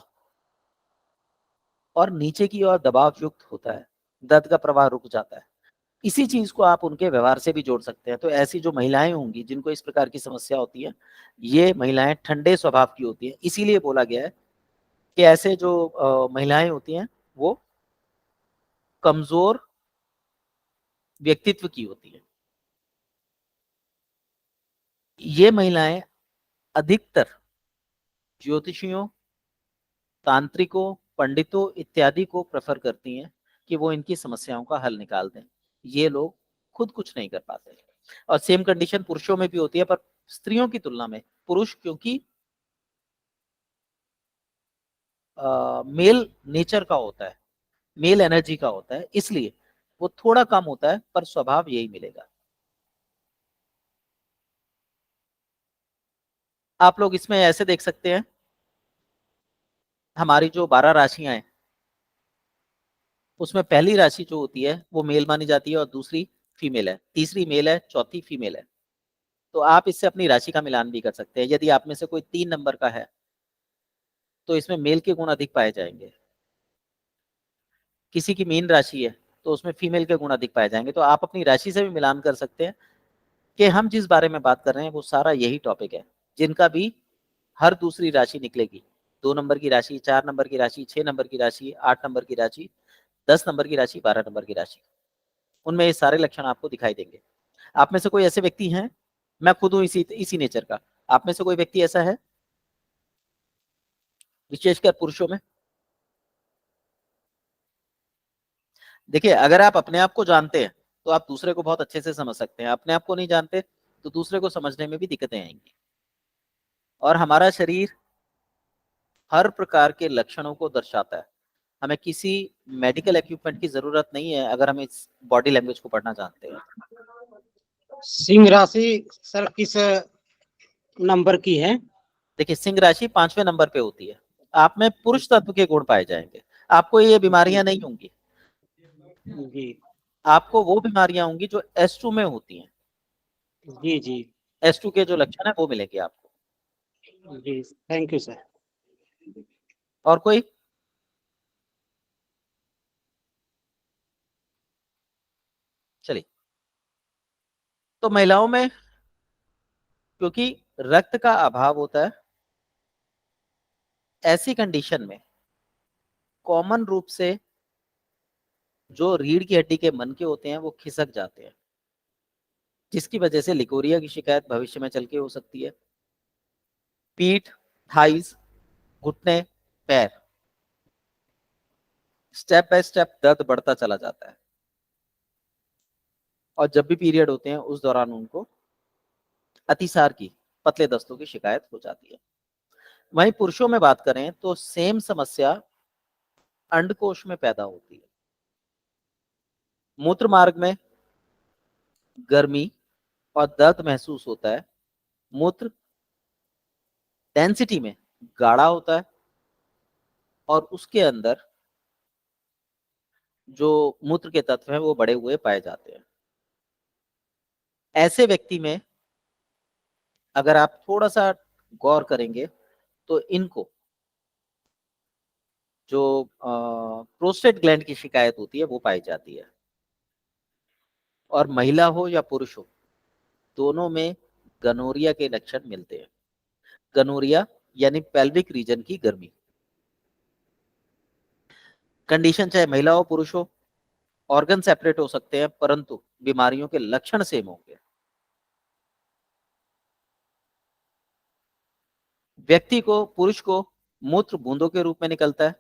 और नीचे की ओर दबाव युक्त होता है, दर्द का प्रवाह रुक जाता है। इसी चीज को आप उनके व्यवहार से भी जोड़ सकते हैं। तो ऐसी जो महिलाएं होंगी जिनको इस प्रकार की समस्या होती है, ये महिलाएं ठंडे स्वभाव की होती है। इसीलिए बोला गया है कि ऐसे जो महिलाएं होती हैं वो कमजोर व्यक्तित्व की होती है। ये महिलाएं अधिकतर ज्योतिषियों, तांत्रिकों, पंडितों इत्यादि को प्रेफर करती हैं कि वो इनकी समस्याओं का हल निकाल दें। ये लोग खुद कुछ नहीं कर पाते। और सेम कंडीशन पुरुषों में भी होती है, पर स्त्रियों की तुलना में पुरुष, क्योंकि मेल नेचर का होता है, मेल एनर्जी का होता है, इसलिए वो थोड़ा कम होता है, पर स्वभाव यही मिलेगा। आप लोग इसमें ऐसे देख सकते हैं, हमारी जो 12 राशियां हैं उसमें पहली राशि जो होती है वो मेल मानी जाती है, और दूसरी फीमेल है, तीसरी मेल है, चौथी फीमेल है। तो आप इससे अपनी राशि का मिलान भी कर सकते हैं। यदि आप में से कोई 3 नंबर का है तो इसमें मेल के गुण अधिक पाए जाएंगे। किसी की मीन राशि है तो उसमें फीमेल के गुण अधिक पाए जाएंगे। तो आप अपनी राशि से भी मिलान कर सकते हैं कि हम जिस बारे में बात कर रहे हैं वो सारा यही टॉपिक है, जिनका भी हर दूसरी राशि निकलेगी, 2 नंबर की राशि, 4 नंबर की राशि, 6 नंबर की राशि, 8 नंबर की राशि, 10 नंबर की राशि, 12 नंबर की राशि, उनमें ये सारे लक्षण आपको दिखाई देंगे। आप में से कोई ऐसे व्यक्ति हैं, मैं खुद हूं इसी नेचर का, आप में से कोई व्यक्ति ऐसा है, विशेषकर पुरुषों में? देखिए, अगर आप अपने आप को जानते हैं तो आप दूसरे को बहुत अच्छे से समझ सकते हैं, अपने आप को नहीं जानते तो दूसरे को समझने में भी दिक्कतें आएंगी। और हमारा शरीर हर प्रकार के लक्षणों को दर्शाता है, हमें किसी मेडिकल इक्विपमेंट की जरूरत नहीं है अगर हम इस बॉडी लैंग्वेज को पढ़ना जानते हैं। सिंह राशि सर किस नंबर की है? देखिए, सिंह राशि 5वें नंबर पे होती है, आप में पुरुष तत्व के गुण पाए जाएंगे, आपको ये बीमारियां नहीं होंगी, जी आपको वो बीमारियां होंगी जो S2 में होती हैं, जी जी S2 के जो लक्षण है वो मिलेंगे आपको। जी, थैंक यू सर। और कोई? चलिए, तो महिलाओं में क्योंकि रक्त का अभाव होता है, ऐसी कंडीशन में कॉमन रूप से जो रीढ़ की हड्डी के मन के होते हैं वो खिसक जाते हैं, जिसकी वजह से लिकोरिया की शिकायत भविष्य में चल के हो सकती है। पीठ, थाइस, घुटने, पैर, स्टेप बाय स्टेप दर्द बढ़ता चला जाता है, और जब भी पीरियड होते हैं उस दौरान उनको अतिसार की, पतले दस्तों की शिकायत हो जाती है। वहीं पुरुषों में बात करें तो सेम समस्या अंडकोश में पैदा होती है, मूत्र मार्ग में गर्मी और दर्द महसूस होता है, मूत्र डेंसिटी में गाढ़ा होता है, और उसके अंदर जो मूत्र के तत्व हैं वो बड़े हुए पाए जाते हैं। ऐसे व्यक्ति में अगर आप थोड़ा सा गौर करेंगे तो इनको जो प्रोस्टेट ग्लैंड की शिकायत होती है वो पाई जाती है। और महिला हो या पुरुष हो, दोनों में गनोरिया के लक्षण मिलते हैं। गनोरिया यानी पेल्विक रीजन की गर्मी। कंडीशन चाहे महिला हो पुरुष हो, ऑर्गन सेपरेट हो सकते हैं परंतु बीमारियों के लक्षण सेम होंगे। व्यक्ति को, पुरुष को मूत्र बूंदों के रूप में निकलता है,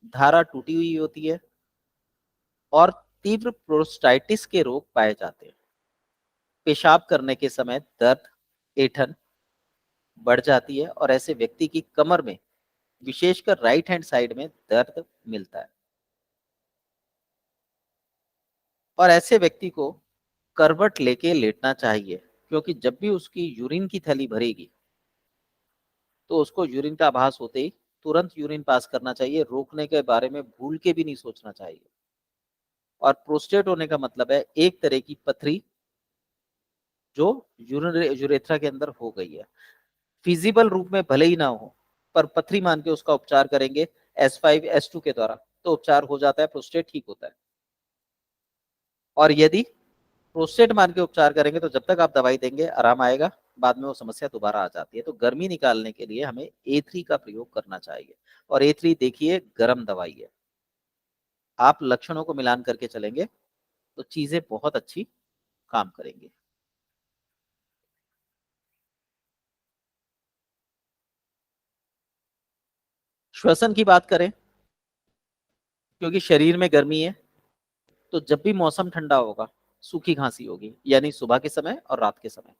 धारा टूटी हुई होती है, और तीव्र प्रोस्टाइटिस के रोग पाए जाते हैं। पेशाब करने के समय दर्द, ऐंठन बढ़ जाती है, और ऐसे व्यक्ति की कमर में, विशेषकर राइट हैंड साइड में दर्द मिलता है। और ऐसे व्यक्ति को करवट लेके लेटना चाहिए, क्योंकि जब भी उसकी यूरिन की थैली भरेगी तो उसको यूरिन का आभास होते ही तुरंत यूरिन पास करना चाहिए, रोकने के बारे में भूल के भी नहीं सोचना चाहिए। और प्रोस्टेट होने का मतलब है एक तरह की पथरी जो यूरेथ्रा के अंदर हो गई है। फिजिबल रूप में भले ही ना हो, पर पथरी मान के उसका उपचार करेंगे S5 S2 के द्वारा तो उपचार हो जाता है, प्रोस्टेट ठीक होता है। और यदि प्रोस्टेट मान के उपचार करेंगे तो जब तक आप दवाई देंगे आराम आएगा, बाद में वो समस्या दोबारा आ जाती है। तो गर्मी निकालने के लिए हमें A3 का प्रयोग करना चाहिए, और A3 देखिए गर्म दवाई है, आप लक्षणों को मिलान करके चलेंगे तो चीजें बहुत अच्छी काम करेंगी। श्वसन की बात करें, क्योंकि शरीर में गर्मी है तो जब भी मौसम ठंडा होगा सूखी खांसी होगी, यानी सुबह के समय और रात के समय।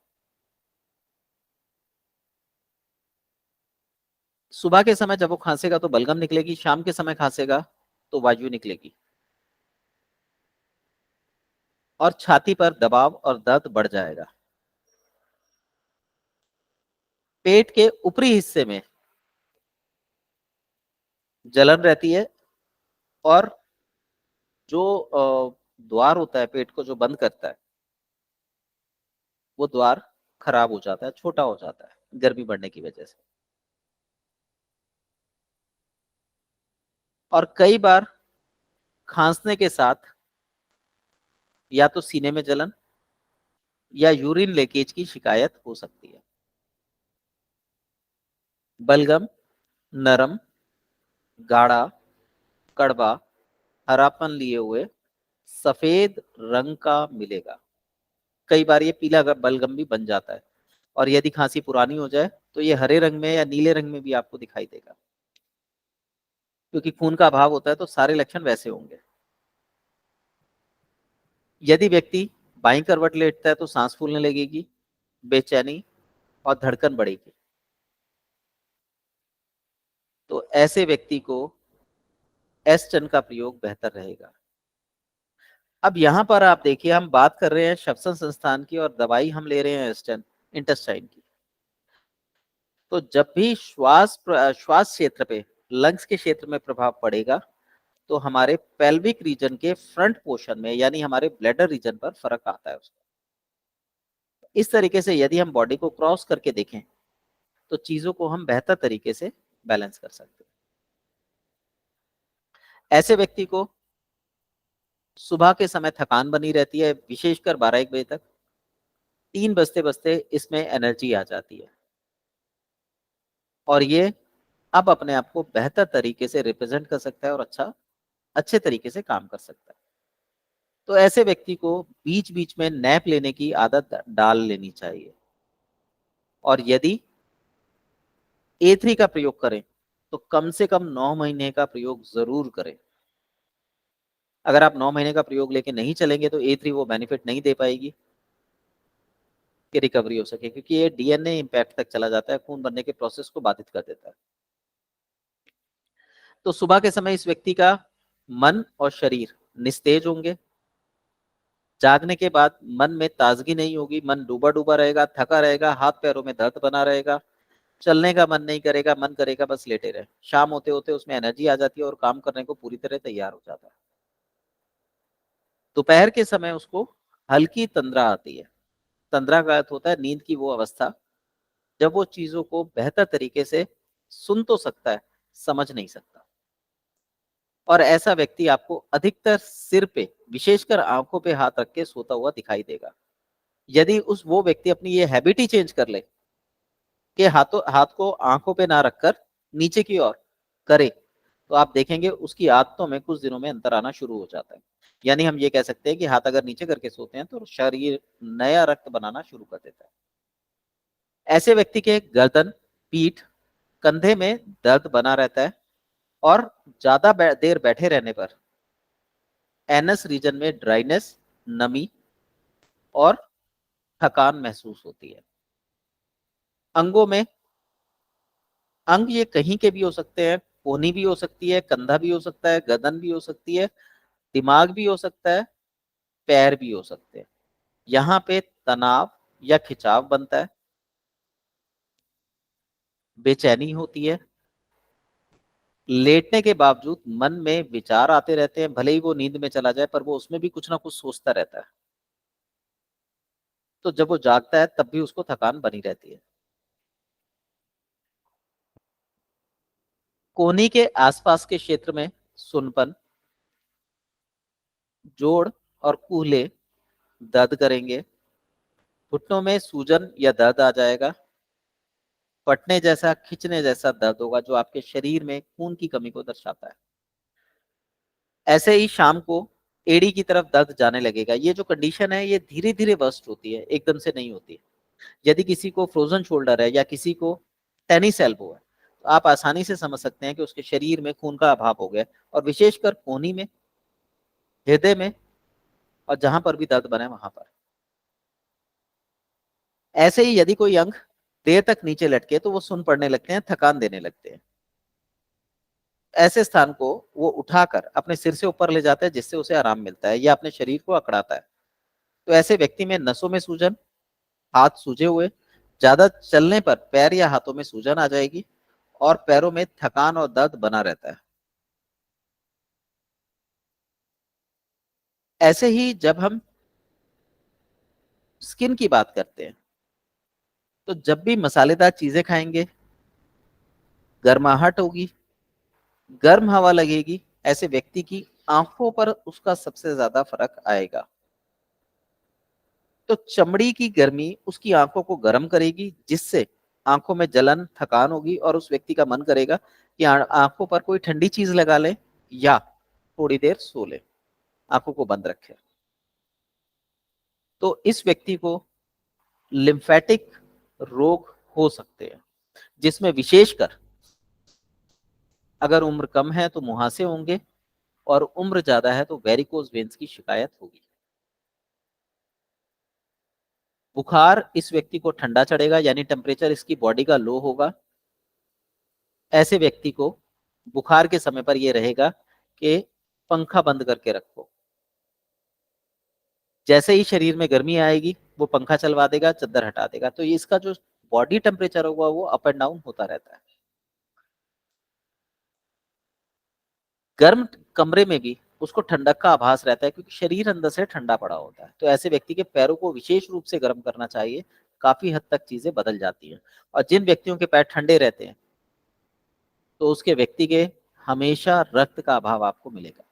सुबह के समय जब वो खांसेगा तो बलगम निकलेगी, शाम के समय खांसेगा तो वायु निकलेगी, और छाती पर दबाव और दर्द बढ़ जाएगा। पेट के ऊपरी हिस्से में जलन रहती है, और जो द्वार होता है पेट को जो बंद करता है वो द्वार खराब हो जाता है, छोटा हो जाता है गर्मी बढ़ने की वजह से। और कई बार खांसने के साथ या तो सीने में जलन या यूरिन लीकेज की शिकायत हो सकती है। बलगम नरम, गाढ़ा, कड़वा, हरापन लिए हुए सफेद रंग का मिलेगा। कई बार ये पीला बलगम भी बन जाता है, और यदि खांसी पुरानी हो जाए तो ये हरे रंग में या नीले रंग में भी आपको दिखाई देगा। क्योंकि खून का अभाव होता है तो सारे लक्षण वैसे होंगे। यदि व्यक्ति बाईं करवट लेटता है तो सांस फूलने लगेगी, बेचैनी और धड़कन बढ़ेगी। तो ऐसे व्यक्ति को एस्टन का प्रयोग बेहतर रहेगा। अब यहां पर आप देखिए, हम बात कर रहे हैं श्वसन संस्थान की और दवाई हम ले रहे हैं एस्टन इंटेस्टाइन की। तो जब भी श्वास क्षेत्र पे, लंग्स के क्षेत्र में प्रभाव पड़ेगा तो हमारे पेल्विक रीजन के फ्रंट पोर्शन में, यानी हमारे ब्लैडर रीजन पर फर्क आता है उसका। इस तरीके से यदि हम बॉडी को क्रॉस करके देखें तो चीजों को हम बेहतर तरीके से बैलेंस कर सकते हैं। ऐसे व्यक्ति को सुबह के समय थकान बनी रहती है, विशेषकर 12-1 बजे तक। 3 बजते बजते इसमें एनर्जी आ जाती है, और ये अब अपने आप को बेहतर तरीके से रिप्रेजेंट कर सकता है और अच्छे तरीके से काम कर सकता है। तो ऐसे व्यक्ति को बीच बीच में नैप लेने की आदत डाल लेनी चाहिए। और यदि A3 का प्रयोग करें तो कम से कम 9 महीने का प्रयोग जरूर करें। अगर आप 9 महीने का प्रयोग लेके नहीं चलेंगे तो A3 वो बेनिफिट नहीं दे पाएगी कि रिकवरी हो सके, क्योंकि ये DNA इम्पैक्ट तक चला जाता है, खून बनने के प्रोसेस को बाधित कर देता है। तो सुबह के समय इस व्यक्ति का मन और शरीर निस्तेज होंगे। जागने के बाद मन में ताजगी नहीं होगी, मन डूबा डूबा रहेगा, थका रहेगा, हाथ पैरों में दर्द बना रहेगा, चलने का मन नहीं करेगा, मन करेगा बस लेटे रहे। शाम होते होते उसमें एनर्जी आ जाती है और काम करने को पूरी तरह तैयार हो जाता है। दोपहर के समय उसको हल्की तंद्रा आती है। तंद्रा का अर्थ होता है नींद की वो अवस्था जब वो चीजों को बेहतर तरीके से सुन तो सकता है, समझ नहीं सकता। और ऐसा व्यक्ति आपको अधिकतर सिर पे, विशेषकर आंखों पे हाथ रख के सोता हुआ दिखाई देगा। यदि वो व्यक्ति अपनी ये हैबिट ही चेंज कर ले कि हाथ को आंखों पे ना रखकर नीचे की ओर करे, तो आप देखेंगे उसकी आदतों में कुछ दिनों में अंतर आना शुरू हो जाता है। यानी हम ये कह सकते हैं कि हाथ अगर नीचे करके सोते हैं तो शरीर नया रक्त बनाना शुरू कर देता है। ऐसे व्यक्ति के गर्दन, पीठ, कंधे में दर्द बना रहता है, और ज्यादा देर बैठे रहने पर एनस रीजन में ड्राइनेस, नमी और थकान महसूस होती है। अंगों में, अंग ये कहीं के भी हो सकते हैं, कोहनी भी हो सकती है, कंधा भी हो सकता है, गर्दन भी हो सकती है, दिमाग भी हो सकता है, पैर भी हो सकते हैं। यहाँ पे तनाव या खिंचाव बनता है, बेचैनी होती है, लेटने के बावजूद मन में विचार आते रहते हैं, भले ही वो नींद में चला जाए पर वो उसमें भी कुछ ना कुछ सोचता रहता है। तो जब वो जागता है तब भी उसको थकान बनी रहती है। कोहनी के आसपास के क्षेत्र में सुनपन, जोड़ और कूल्हे दर्द करेंगे। घुटनों में सूजन या दर्द आ जाएगा। फटने जैसा, खिंचने जैसा दर्द होगा जो आपके शरीर में खून की कमी को दर्शाता है। ऐसे ही शाम को एड़ी की तरफ दर्द जाने लगेगा। ये जो कंडीशन है ये धीरे धीरे वर्स्ट होती है, एकदम से नहीं होती है। यदि किसी को फ्रोजन शोल्डर है या किसी को टेनिस एल्बो है तो आप आसानी से समझ सकते हैं कि उसके शरीर में खून का अभाव हो गया, और विशेषकर कोहनी में, हृदय में, और जहां पर भी दर्द बने वहां पर। ऐसे ही यदि कोई अंग देर तक नीचे लटके तो वो सुन पड़ने लगते हैं, थकान देने लगते हैं। ऐसे स्थान को वो उठाकर अपने सिर से ऊपर ले जाता है जिससे उसे आराम मिलता है, या अपने शरीर को अकड़ाता है। तो ऐसे व्यक्ति में नसों में सूजन, हाथ सूजे हुए, ज्यादा चलने पर पैर या हाथों में सूजन आ जाएगी, और पैरों में थकान और दर्द बना रहता है। ऐसे ही जब हम स्किन की बात करते हैं तो जब भी मसालेदार चीजें खाएंगे, गर्माहट होगी, गर्म हवा लगेगी, ऐसे व्यक्ति की आंखों पर उसका सबसे ज्यादा फर्क आएगा। तो चमड़ी की गर्मी उसकी आंखों को गर्म करेगी, जिससे आंखों में जलन, थकान होगी और उस व्यक्ति का मन करेगा कि आंखों पर कोई ठंडी चीज लगा ले या थोड़ी देर सो ले, आंखों को बंद रखे। तो इस व्यक्ति को लिम्फेटिक रोग हो सकते हैं, जिसमें विशेषकर अगर उम्र कम है तो मुहासे होंगे और उम्र ज्यादा है तो वेरिकोज वेन्स की शिकायत होगी। बुखार इस व्यक्ति को ठंडा चढ़ेगा, यानी टेम्परेचर इसकी बॉडी का लो होगा। ऐसे व्यक्ति को बुखार के समय पर यह रहेगा कि पंखा बंद करके रखो। जैसे ही शरीर में गर्मी आएगी वो पंखा चलवा देगा, चद्दर हटा देगा। तो इसका जो बॉडी टेम्परेचर होगा वो अप एंड डाउन होता रहता है। गर्म कमरे में भी उसको ठंडक का आभास रहता है, क्योंकि शरीर अंदर से ठंडा पड़ा होता है। तो ऐसे व्यक्ति के पैरों को विशेष रूप से गर्म करना चाहिए, काफी हद तक चीजें बदल जाती हैं। और जिन व्यक्तियों के पैर ठंडे रहते हैं तो उसके व्यक्ति के हमेशा रक्त का अभाव आपको मिलेगा।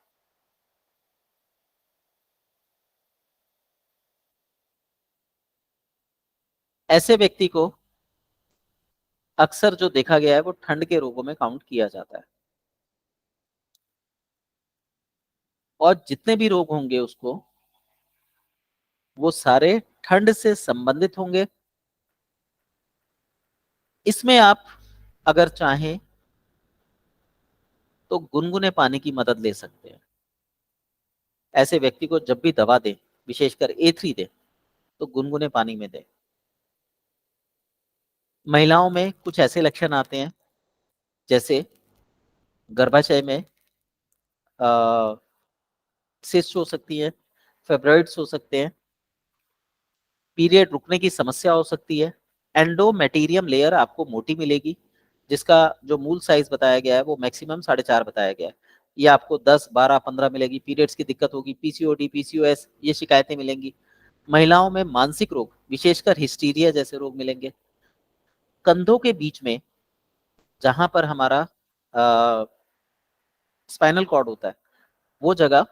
ऐसे व्यक्ति को अक्सर जो देखा गया है वो ठंड के रोगों में काउंट किया जाता है, और जितने भी रोग होंगे उसको वो सारे ठंड से संबंधित होंगे। इसमें आप अगर चाहें तो गुनगुने पानी की मदद ले सकते हैं। ऐसे व्यक्ति को जब भी दवा दें, विशेषकर A3 दें, तो गुनगुने पानी में दें। महिलाओं में कुछ ऐसे लक्षण आते हैं, जैसे गर्भाशय में सिस्ट हो सकती है, फेब्रॉइड्स हो सकते हैं, पीरियड रुकने की समस्या हो सकती है, एंडोमेटीरियम लेयर आपको मोटी मिलेगी, जिसका जो मूल साइज बताया गया है वो मैक्सिमम 4.5 बताया गया है। ये आपको 10, 12, 15 मिलेगी। पीरियड्स की दिक्कत होगी, पीसीओडी, पीसीओएस, ये शिकायतें मिलेंगी। महिलाओं में मानसिक रोग, विशेषकर हिस्टीरिया जैसे रोग मिलेंगे। कंधों के बीच में जहां पर हमारा स्पाइनल कॉर्ड होता है, वो जगह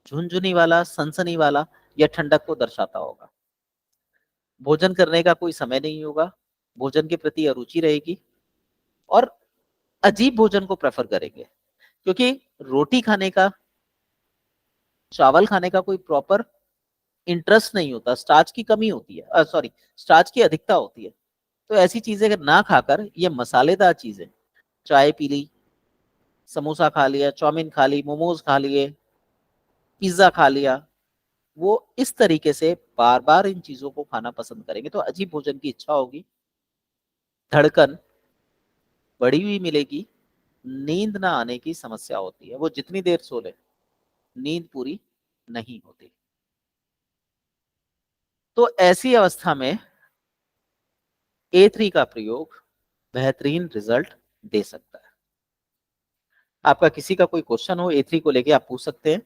झुनझुनी वाला, सनसनी वाला या ठंडक को दर्शाता होगा। भोजन करने का कोई समय नहीं होगा, भोजन के प्रति अरुचि रहेगी और अजीब भोजन को प्रेफर करेंगे, क्योंकि रोटी खाने का, चावल खाने का कोई प्रॉपर इंटरेस्ट नहीं होता, स्टार्च की कमी होती है, सॉरी स्टार्च की अधिकता होती है। तो ऐसी चीजें अगर ना खाकर ये मसालेदार चीजें, चाय पी ली, समोसा खा लिया, चाउमीन खा ली, मोमोज खा लिए, पिज्जा खा लिया, वो इस तरीके से बार बार इन चीजों को खाना पसंद करेंगे तो अजीब भोजन की इच्छा होगी, धड़कन बढ़ी हुई मिलेगी, नींद ना आने की समस्या होती है। वो जितनी देर सो ले नींद पूरी नहीं होती। तो ऐसी अवस्था में A3 का प्रयोग बेहतरीन रिजल्ट दे सकता है। आपका किसी का कोई क्वेश्चन हो A3 को लेके आप पूछ सकते हैं।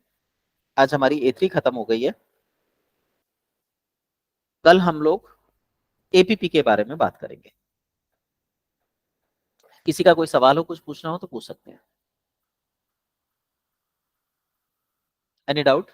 आज हमारी A3 खत्म हो गई है। कल हम लोग APP के बारे में बात करेंगे। किसी का कोई सवाल हो, कुछ पूछना हो तो पूछ सकते हैं। Any doubt?